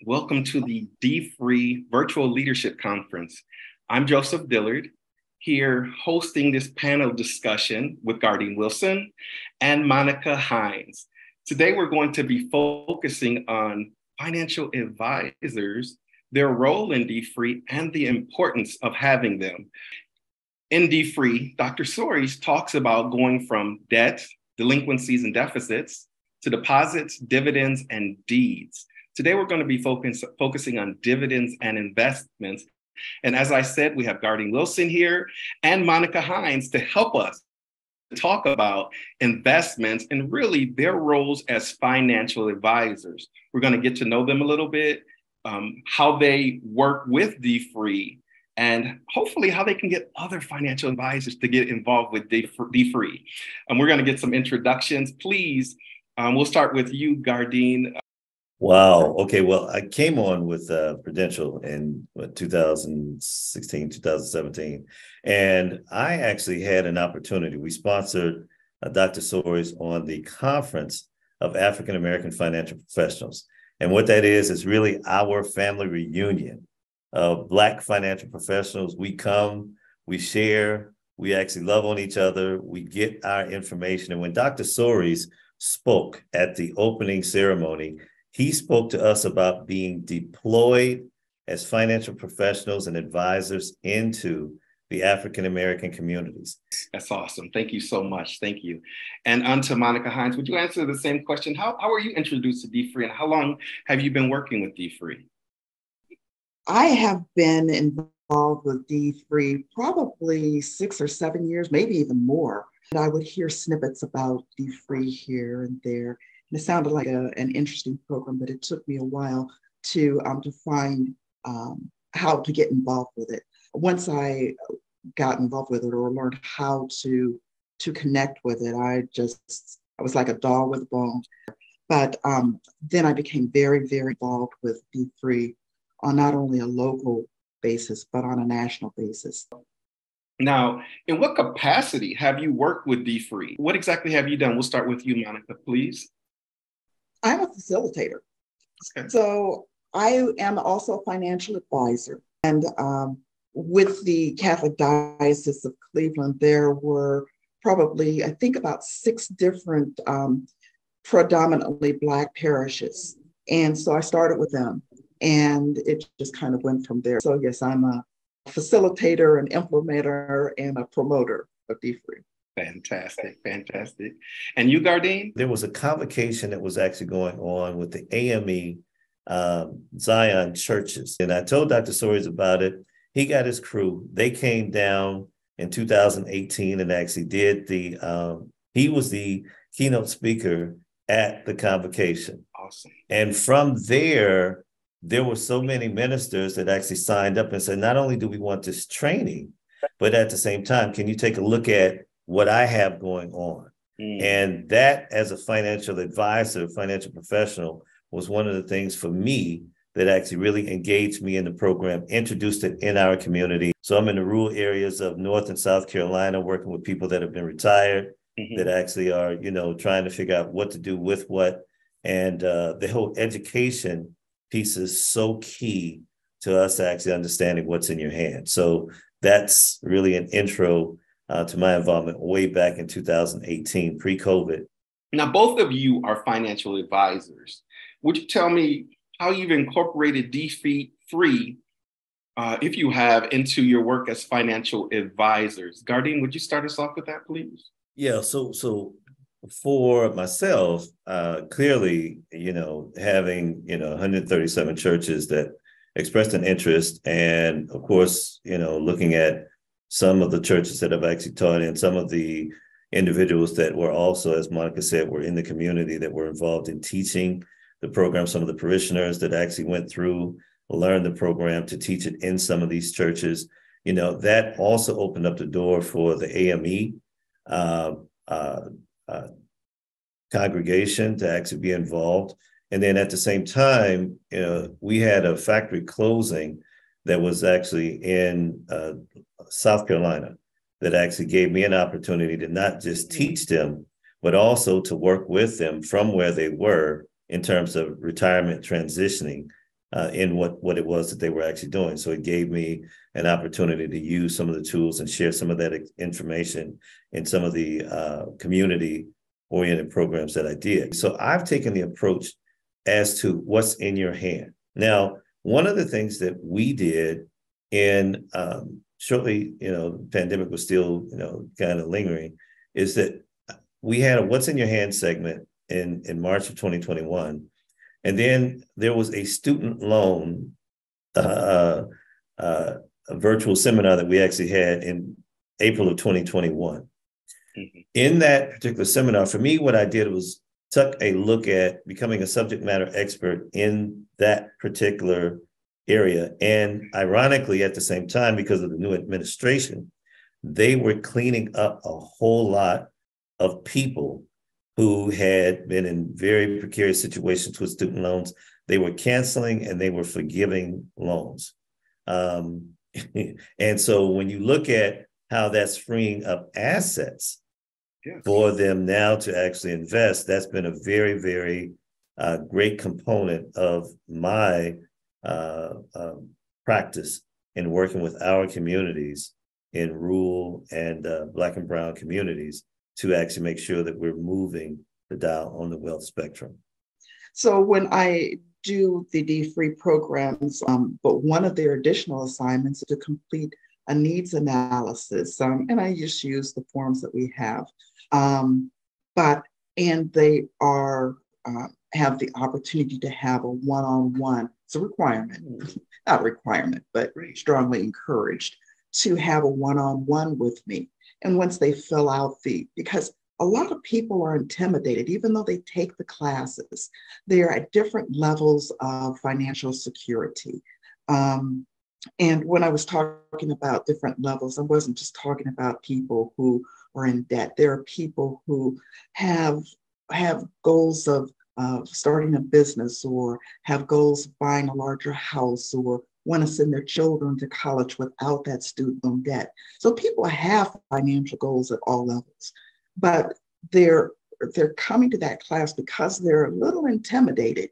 Welcome to the dfree Virtual Leadership Conference. I'm Joseph Dillard, here hosting this panel discussion with Gardine Wilson and Monica Hines. Today, we're going to be focusing on financial advisors, their role in dfree, and the importance of having them. In dfree, Dr. Soares talks about going from debt, delinquencies, and deficits to deposits, dividends, and deeds. Today, we're going to be focusing on dividends and investments. And as I said, we have Gardine Wilson here and Monica Hines to help us talk about investments and really their roles as financial advisors. We're going to get to know them a little bit, how they work with dfree, and hopefully how they can get other financial advisors to get involved with dfree. We're going to get some introductions. Please, we'll start with you, Gardine. Wow. Okay. Well, I came on with Prudential in 2016, 2017, and I actually had an opportunity. We sponsored Dr. Soares on the Conference of African American Financial Professionals. And what that is really our family reunion of Black financial professionals. We come, we share, we actually love on each other, we get our information. And when Dr. Soares spoke at the opening ceremony, he spoke to us about being deployed as financial professionals and advisors into the African-American communities. That's awesome. Thank you so much. Thank you. And on to Monica Hines, would you answer the same question? How were you introduced to dfree, and how long have you been working with dfree? I have been involved with dfree probably 6 or 7 years, maybe even more. And I would hear snippets about dfree here and there. And it sounded like an interesting program, but it took me a while to find how to get involved with it. Once I got involved with it or learned how to connect with it, I was like a dog with a bone. But then I became very, very involved with dfree on not only a local basis, but on a national basis. Now, in what capacity have you worked with dfree? What exactly have you done? We'll start with you, Monica, please. I'm a facilitator. Okay. So I am also a financial advisor. And with the Catholic Diocese of Cleveland, there were probably, I think, about 6 different predominantly Black parishes. And so I started with them, and it just kind of went from there. So yes, I'm a facilitator, an implementer, and a promoter of dfree. Fantastic, fantastic. And you, Gardine? There was a convocation that was actually going on with the AME Zion churches. And I told Dr. Soares about it. He got his crew. They came down in 2018 and actually did he was the keynote speaker at the convocation. Awesome. And from there were so many ministers that actually signed up and said, not only do we want this training, but at the same time, can you take a look at what I have going on? And that, as a financial advisor, financial professional, was one of the things for me that actually really engaged me in the program, introduced it in our community. So I'm in the rural areas of North and South Carolina, working with people that have been retired, that actually are, trying to figure out what to do with what. And the whole education piece is so key to us actually understanding what's in your hand. So that's really an intro to my involvement way back in 2018, pre-COVID. Now, both of you are financial advisors. Would you tell me how you've incorporated dfree, if you have, into your work as financial advisors? Gardine, would you start us off with that, please? Yeah, so for myself, clearly, having, 137 churches that expressed an interest, and of course, looking at some of the churches that I've actually taught in, some of the individuals that were also, as Monica said, were in the community that were involved in teaching the program, some of the parishioners that actually went through, learned the program to teach it in some of these churches, that also opened up the door for the AME congregation to actually be involved. And then at the same time, we had a factory closing that was actually in South Carolina that actually gave me an opportunity to not just teach them, but also to work with them from where they were in terms of retirement transitioning in what it was that they were actually doing. So it gave me an opportunity to use some of the tools and share some of that information in some of the community-oriented programs that I did. So I've taken the approach as to what's in your hand. Now, one of the things that we did in shortly, the pandemic was still, kind of lingering, is that we had a What's in Your Hand segment in March of 2021. And then there was a student loan a virtual seminar that we actually had in April of 2021. Mm-hmm. In that particular seminar, for me, what I did was took a look at becoming a subject matter expert in that particular area. And ironically, at the same time, because of the new administration, they were cleaning up a whole lot of people who had been in very precarious situations with student loans. They were canceling and they were forgiving loans. And so when you look at how that's freeing up assets for them now to actually invest, that's been a very, very great component of my practice in working with our communities in rural and Black and Brown communities to actually make sure that we're moving the dial on the wealth spectrum. So when I do the dfree programs, but one of their additional assignments is to complete a needs analysis, and I just use the forms that we have, and they are have the opportunity to have a one-on-one. It's a requirement, not a requirement, but strongly encouraged to have a one-on-one with me. And once they fill out because a lot of people are intimidated, even though they take the classes, they're at different levels of financial security. And when I was talking about different levels, I wasn't just talking about people who are in debt. There are people who have goals of starting a business, or have goals of buying a larger house, or want to send their children to college without that student loan debt. So people have financial goals at all levels, but they're coming to that class because they're a little intimidated,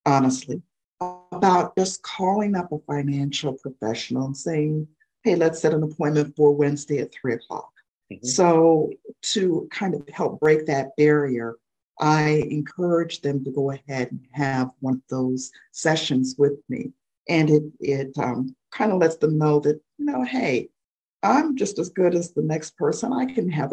honestly, about just calling up a financial professional and saying, hey, let's set an appointment for Wednesday at 3:00. Mm-hmm. So to kind of help break that barrier, I encourage them to go ahead and have one of those sessions with me. And it kind of lets them know that, hey, I'm just as good as the next person. I can have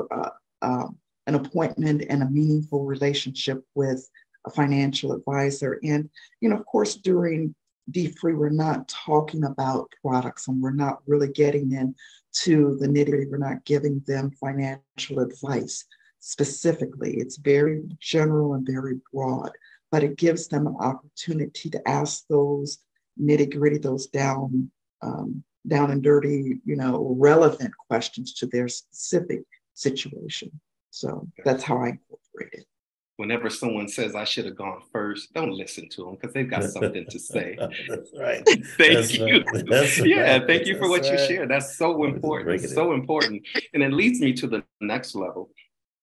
an appointment and a meaningful relationship with a financial advisor. And, of course, during dfree, we're not talking about products, and we're not really getting into the nitty-gritty. We're not giving them financial advice specifically. It's very general and very broad, but it gives them an opportunity to ask those nitty-gritty, those down and dirty, relevant questions to their specific situation. So that's how I incorporate it. Whenever someone says I should have gone first, don't listen to them because they've got something to say. That's right. Thank you. That's right. Thank you that's for what right. you shared. That's so important. It's so important. And it leads me to the next level.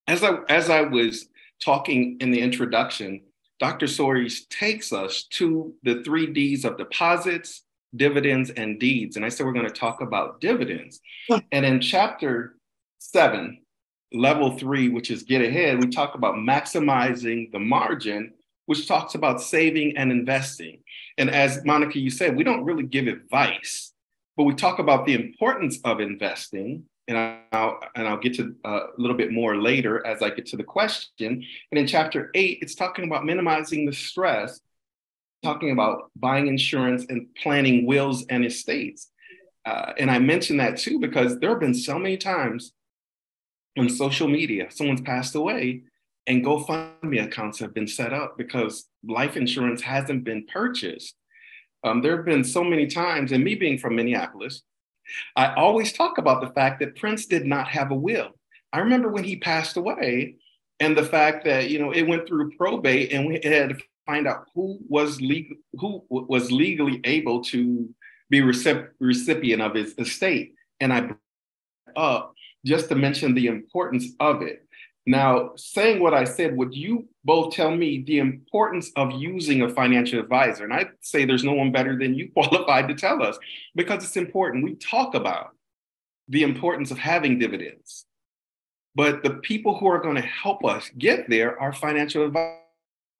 As I was talking in the introduction, Dr. Soares takes us to the 3 Ds of deposits, dividends, and deeds. And I said, we're going to talk about dividends. And in chapter 7, level 3, which is get ahead, we talk about maximizing the margin, which talks about saving and investing. And as Monica, you said, we don't really give advice, but we talk about the importance of investing. And I'll get to a little bit more later as I get to the question. And in chapter 8, it's talking about minimizing the stress, talking about buying insurance and planning wills and estates. And I mention that too, because there have been so many times on social media, someone's passed away and GoFundMe accounts have been set up because life insurance hasn't been purchased. There have been so many times, and me being from Minneapolis, I always talk about the fact that Prince did not have a will. I remember when he passed away and the fact that, it went through probate and we had to find out who was legally able to be recipient of his estate. And I brought up just to mention the importance of it. Now, saying what I said, would you both tell me the importance of using a financial advisor? And I'd say there's no one better than you qualified to tell us, because it's important. We talk about the importance of having dividends, but the people who are going to help us get there are financial advisors.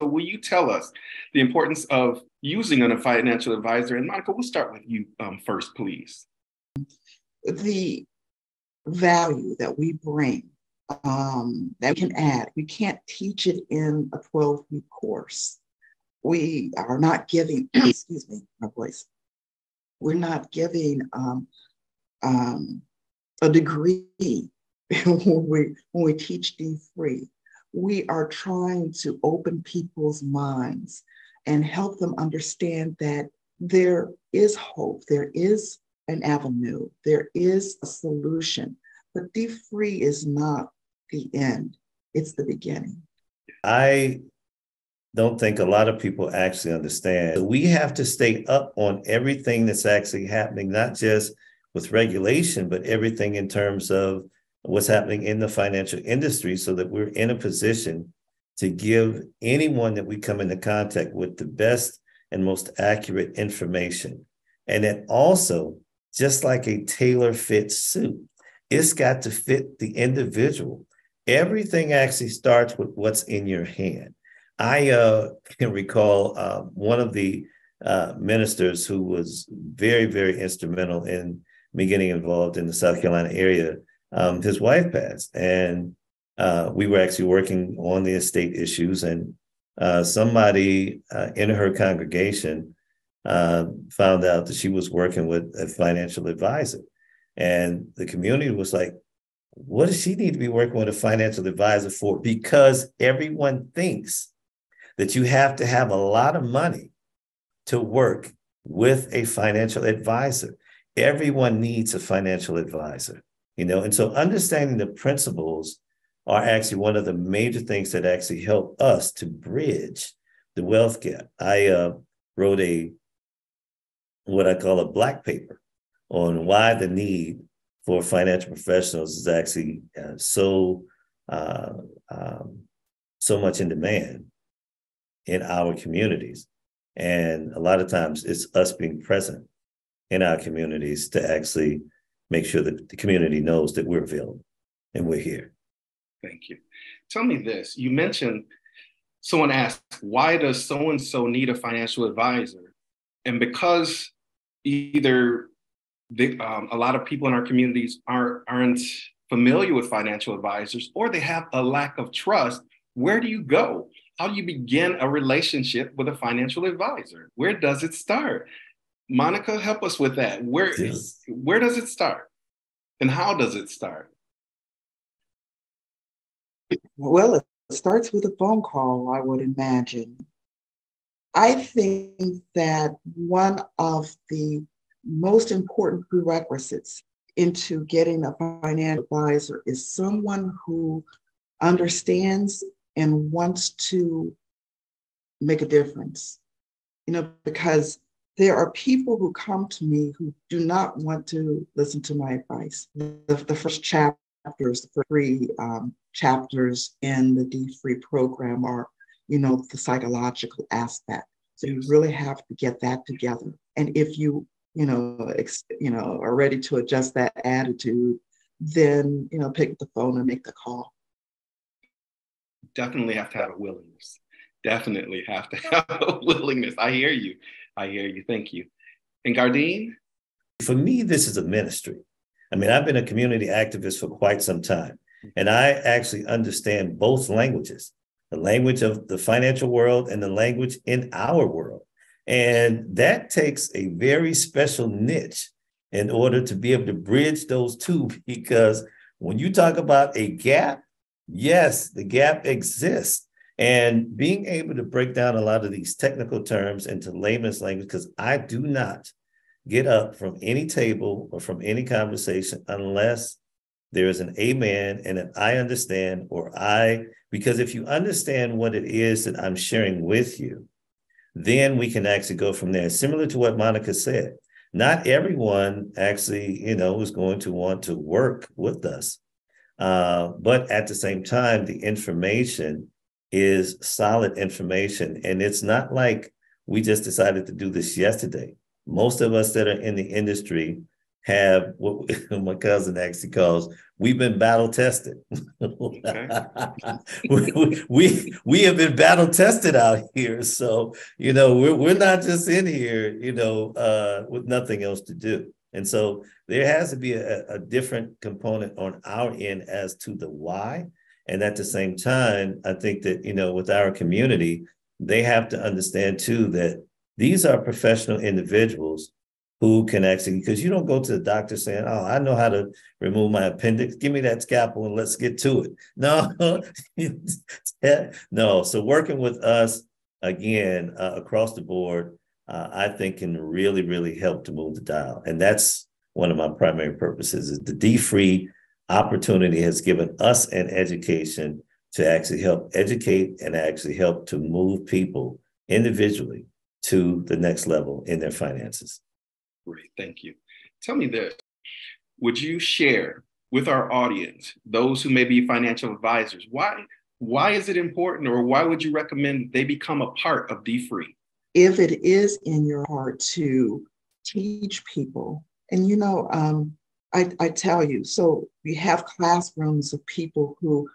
So will you tell us the importance of using a financial advisor? And Monica, we'll start with you first, please. The value that we bring, that we can add, we can't teach it in a 12-week course. We are not giving, excuse me, my voice. We're not giving a degree when we teach D-Free. We are trying to open people's minds and help them understand that there is hope, there is an avenue, there is a solution, but D-Free is not the end, it's the beginning. I don't think a lot of people actually understand. We have to stay up on everything that's actually happening, not just with regulation, but everything in terms of what's happening in the financial industry, so that we're in a position to give anyone that we come into contact with the best and most accurate information. And then also, just like a tailor-fit suit, it's got to fit the individual. Everything actually starts with what's in your hand. I can recall one of the ministers who was very, very instrumental in me getting involved in the South Carolina area. His wife passed, and we were actually working on the estate issues, and somebody in her congregation found out that she was working with a financial advisor. And the community was like, what does she need to be working with a financial advisor for? Because everyone thinks that you have to have a lot of money to work with a financial advisor. Everyone needs a financial advisor, and so understanding the principles are actually one of the major things that actually help us to bridge the wealth gap. I wrote what I call a black paper on why the need for financial professionals is actually so much in demand in our communities. And a lot of times it's us being present in our communities to actually make sure that the community knows that we're available and we're here. Thank you. Tell me this. You mentioned, someone asked, why does so-and-so need a financial advisor? And because either a lot of people in our communities aren't familiar with financial advisors, or they have a lack of trust, where do you go? How do you begin a relationship with a financial advisor? Where does it start? Monica, help us with that. Where does it start? And how does it start? Well, it starts with a phone call, I would imagine. I think that one of the most important prerequisites into getting a financial advisor is someone who understands and wants to make a difference. Because there are people who come to me who do not want to listen to my advice. The first chapters, the three chapters in the D-Free program are, the psychological aspect. So you really have to get that together. And if you, are ready to adjust that attitude, then, pick up the phone and make the call. Definitely have to have a willingness. Definitely have to have a willingness. I hear you. Thank you. And Gardine? For me, this is a ministry. I mean, I've been a community activist for quite some time, and I actually understand both languages, the language of the financial world and the language in our world. And that takes a very special niche in order to be able to bridge those two, because when you talk about a gap, yes, the gap exists. And being able to break down a lot of these technical terms into layman's language, because I do not get up from any table or from any conversation unless there is an amen and an I understand, because if you understand what it is that I'm sharing with you, then we can actually go from there. Similar to what Monica said, not everyone actually, is going to want to work with us. But at the same time, the information is solid information. And it's not like we just decided to do this yesterday. Most of us that are in the industry have what my cousin actually calls, we've been battle tested. Okay. we have been battle tested out here. So, we're not just in here, with nothing else to do. And so there has to be a different component on our end as to the why. And at the same time, I think that, with our community, they have to understand too that these are professional individuals who can actually, because you don't go to the doctor saying, oh, I know how to remove my appendix. Give me that scalpel and let's get to it. No, no. So working with us, again, across the board, I think can really, really help to move the dial. And that's one of my primary purposes is the dfree opportunity has given us an education to actually help educate and actually help to move people individually to the next level in their finances. Great, thank you. Tell me this, would you share with our audience, those who may be financial advisors, why is it important, or why would you recommend they become a part of dfree? If it is in your heart to teach people, and I tell you, so we have classrooms of people who,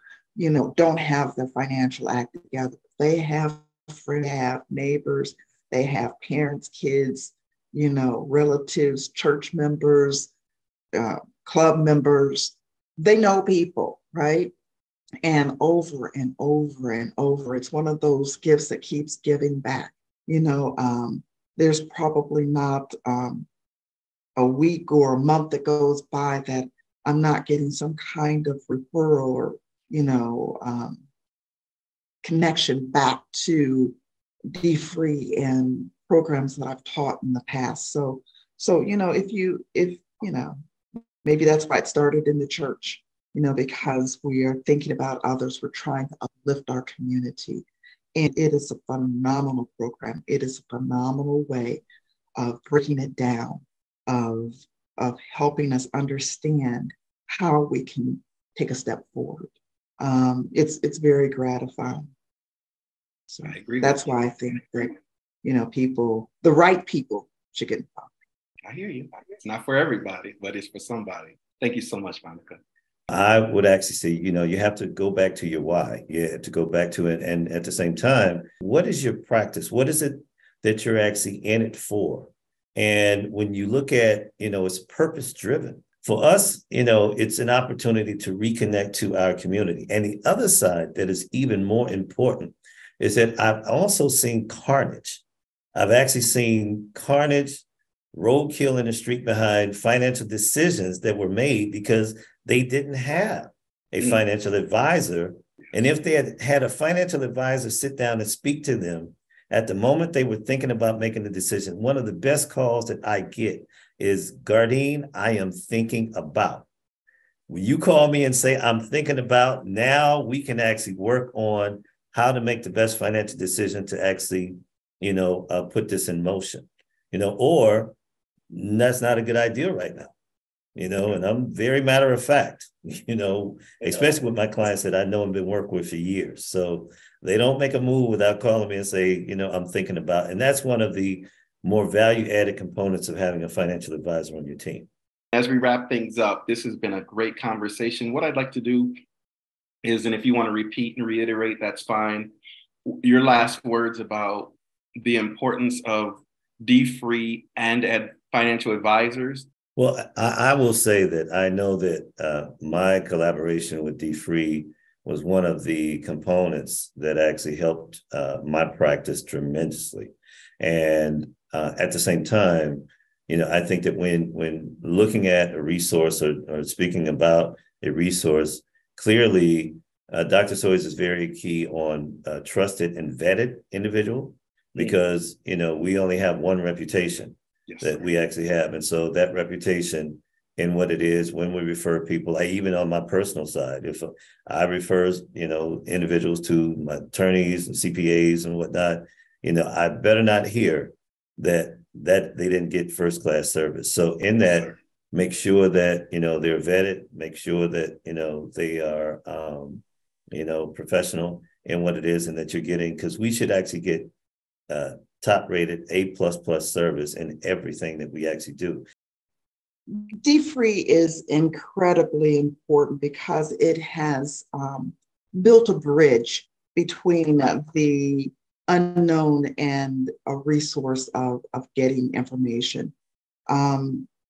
don't have their financial act together. They have friends, they have neighbors, they have parents, kids, relatives, church members, club members. They know people, right? And over and over and over, it's one of those gifts that keeps giving back. There's probably not a week or a month that goes by that I'm not getting some kind of referral or, connection back to dfree and programs that I've taught in the past. So, if maybe that's why it started in the church, because we are thinking about others, we're trying to uplift our community. And it is a phenomenal program. It is a phenomenal way of breaking it down, of helping us understand how we can take a step forward. It's very gratifying. So I agree. That's why I think that, the right people should get involved. I hear you. It's not for everybody, but it's for somebody. Thank you so much, Monica. I would actually say, you have to go back to your why. You have to go back to it. And at the same time, what is your practice? What is it that you're actually in it for? And when you look at, it's purpose driven. For us, it's an opportunity to reconnect to our community. And the other side that is even more important is that I've also seen carnage. I've actually seen carnage, roadkill in the street behind financial decisions that were made because they didn't have a financial advisor. And if they had a financial advisor sit down and speak to them at the moment they were thinking about making the decision, one of the best calls that I get is, Gardine, I am thinking about. When you call me and say, I'm thinking about, now we can actually work on how to make the best financial decision to actually, put this in motion, or that's not a good idea right now. And I'm very matter of fact, especially with my clients that I know and been working with for years. So they don't make a move without calling me and say, I'm thinking about, and that's one of the more value added components of having a financial advisor on your team. As we wrap things up, this has been a great conversation. What I'd like to do is, and if you want to repeat and reiterate, that's fine, your last words about the importance of dfree and financial advisors. Well, I will say that I know that my collaboration with dfree was one of the components that actually helped my practice tremendously. And at the same time, I think that when looking at a resource or speaking about a resource, clearly, Dr. Sawyers is very key on trusted and vetted individual because, we only have one reputation. Yes, that we actually have. And so that reputation in what it is when we refer people, even on my personal side, if I refer, individuals to my attorneys and CPAs and whatnot, I better not hear that they didn't get first-class service. So in that, make sure that, they're vetted, make sure that, they are, professional in what it is and that you're getting, because we should actually get top rated A++ service in everything that we actually do. dfree is incredibly important because it has built a bridge between the unknown and a resource of getting information.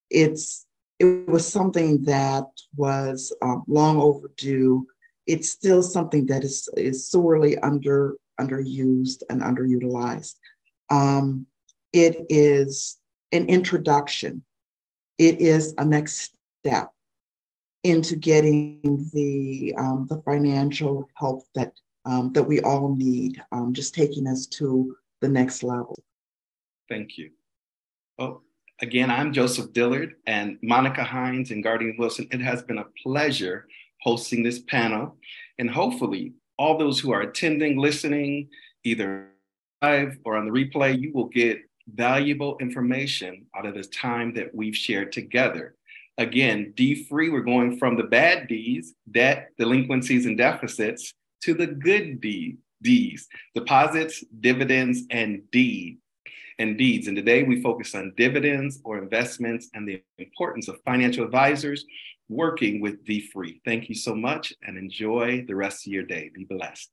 It was something that was long overdue. It's still something that is sorely underused and underutilized. It is an introduction. It is a next step into getting the financial help that we all need, just taking us to the next level. Thank you. Oh, again, I'm Joseph Dillard and Monica Hines and Gardine Wilson. It has been a pleasure hosting this panel, and hopefully all those who are attending, listening, either live or on the replay, you will get valuable information out of this time that we've shared together. Again, dfree, we're going from the bad Ds, debt, delinquencies, and deficits, to the good Ds, deposits, dividends, and deeds. And today we focus on dividends or investments and the importance of financial advisors working with dfree. Thank you so much and enjoy the rest of your day. Be blessed.